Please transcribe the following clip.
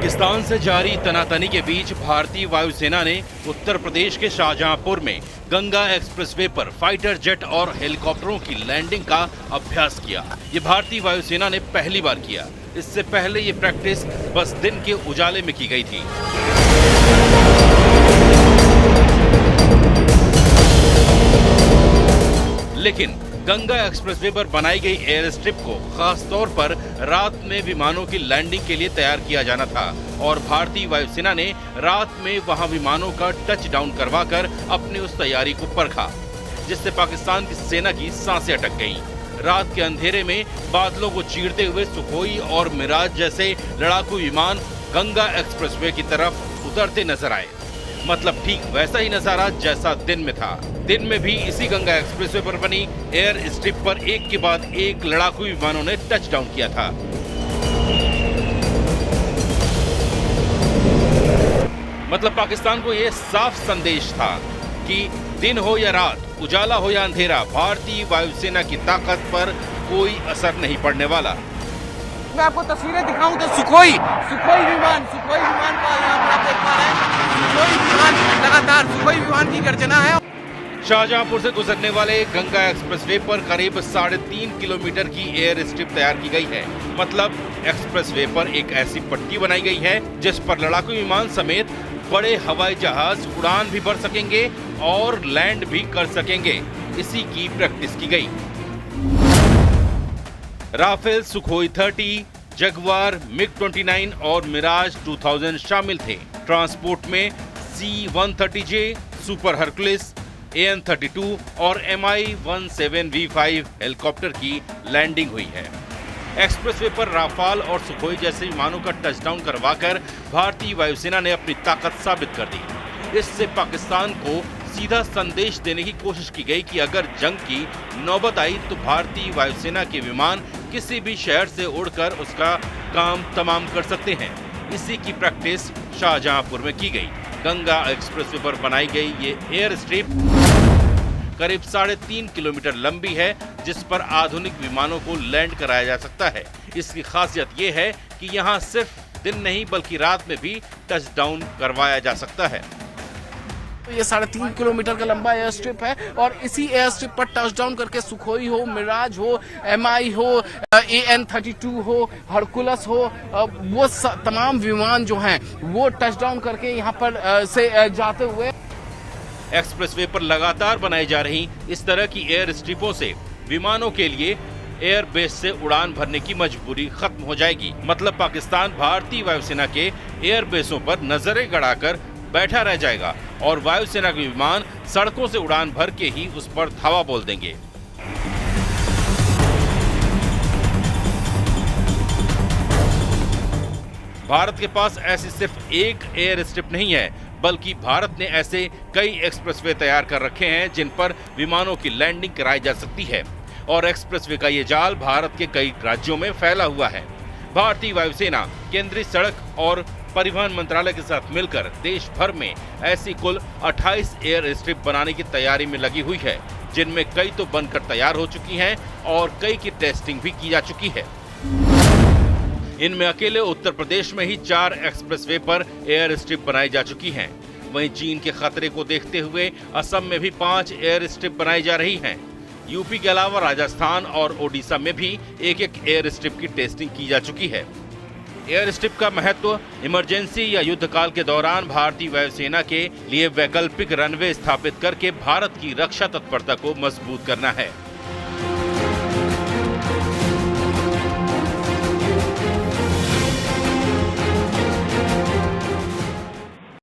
पाकिस्तान से जारी तनातनी के बीच भारतीय वायुसेना ने उत्तर प्रदेश के शाहजहांपुर में गंगा एक्सप्रेसवे पर फाइटर जेट और हेलीकॉप्टरों की लैंडिंग का अभ्यास किया। ये भारतीय वायुसेना ने पहली बार किया। इससे पहले ये प्रैक्टिस बस दिन के उजाले में की गई थी। लेकिन गंगा एक्सप्रेसवे पर बनाई गई एयर स्ट्रिप को खास तौर पर रात में विमानों की लैंडिंग के लिए तैयार किया जाना था और भारतीय वायुसेना ने रात में वहां विमानों का टच डाउन करवाकर अपनी उस तैयारी को परखा, जिससे पाकिस्तान की सेना की सांसें अटक गईं। रात के अंधेरे में बादलों को चीरते हुए सुखोई और मिराज जैसे लड़ाकू विमान गंगा एक्सप्रेसवे की तरफ उतरते नजर आए। मतलब ठीक वैसा ही नजारा जैसा दिन में था। दिन में भी इसी गंगा एक्सप्रेसवे पर बनी एयर स्ट्रिप पर एक के बाद एक लड़ाकू विमानों ने टच डाउन किया था। मतलब पाकिस्तान को यह साफ संदेश था कि दिन हो या रात, उजाला हो या अंधेरा, भारतीय वायुसेना की ताकत पर कोई असर नहीं पड़ने वाला। मैं आपको तस्वीरें दिखाऊं तो सुखोई विमान का यहाँ पर आप देख पा रहे हैं। सुखोई विमान लगातार सुखोई विमान की गर्जना है। शाहजहांपुर से गुजरने वाले गंगा एक्सप्रेसवे पर करीब 3.5 किलोमीटर की एयर स्ट्रिप तैयार की गई है। मतलब एक्सप्रेसवे पर एक ऐसी पट्टी बनाई गई है जिस पर लड़ाकू विमान समेत बड़े हवाई जहाज उड़ान भी भर सकेंगे और लैंड भी कर सकेंगे। इसी की प्रैक्टिस की गई। राफेल, सुखोई 30, जगुआर, मिग-29 और मिराज 2000 शामिल थे। ट्रांसपोर्ट में C-130J, सुपर हरकुलिस, AN-32 और Mi-17V5 हेलीकॉप्टर की लैंडिंग हुई है। एक्सप्रेसवे पर राफाल और सुखोई जैसे विमानों का टचडाउन करवाकर भारतीय वायुसेना ने अपनी ताकत साबित कर दी। इससे पाकिस्तान को सीधा संदेश देने की कोशिश की गई कि अगर जंग की नौबत आई तो भारतीय वायुसेना के विमान किसी भी शहर से उड़कर उसका काम तमाम कर सकते हैं। इसी की प्रैक्टिस शाहजहांपुर में की गई। गंगा एक्सप्रेसवे पर बनाई गई ये एयर स्ट्रिप करीब 3.5 किलोमीटर लंबी है, जिस पर आधुनिक विमानों को लैंड कराया जा सकता है। इसकी खासियत ये है कि यहाँ सिर्फ दिन नहीं बल्कि रात में भी टच डाउन करवाया जा सकता है। तो ये 3.5 किलोमीटर का लंबा एयर स्ट्रिप है और इसी एयर स्ट्रिप पर टच डाउन करके सुखोई हो, मिराज हो, MI हो, AN-32 हो, हरकुलस हो, वो तमाम विमान जो हैं वो टच डाउन करके यहाँ पर से जाते हुए। एक्सप्रेसवे पर लगातार बनाई जा रही इस तरह की एयर स्ट्रिपों से विमानों के लिए एयर बेस से उड़ान भरने की मजबूरी खत्म हो जाएगी। मतलब पाकिस्तान भारतीय वायुसेना के एयर बेसों पर नजरें गड़ाकर बैठा रह जाएगा और वायुसेना के विमान सड़कों से उड़ान भर के ही उस पर धावा बोल देंगे। भारत के पास ऐसी सिर्फ एक एयर स्ट्रिप नहीं है, बल्कि भारत ने ऐसे कई एक्सप्रेसवे तैयार कर रखे हैं जिन पर विमानों की लैंडिंग कराई जा सकती है और एक्सप्रेसवे का ये जाल भारत के कई राज्यों में फैला हुआ है। भारतीय वायुसेना केंद्रीय सड़क और परिवहन मंत्रालय के साथ मिलकर देश भर में ऐसी कुल 28 एयर स्ट्रिप बनाने की तैयारी में लगी हुई है, जिनमें कई तो बनकर तैयार हो चुकी हैं और कई की टेस्टिंग भी की जा चुकी है। इनमें अकेले उत्तर प्रदेश में ही 4 एक्सप्रेसवे पर एयर स्ट्रिप बनाई जा चुकी हैं। वहीं चीन के खतरे को देखते हुए असम में भी 5 एयर स्ट्रिप बनाई जा रही हैं। यूपी के अलावा राजस्थान और ओडिशा में भी एक एयर स्ट्रिप की टेस्टिंग की जा चुकी है। एयर स्ट्रिप का महत्व इमरजेंसी या युद्ध काल के दौरान भारतीय वायुसेना के लिए वैकल्पिक रनवे स्थापित करके भारत की रक्षा तत्परता को मजबूत करना है।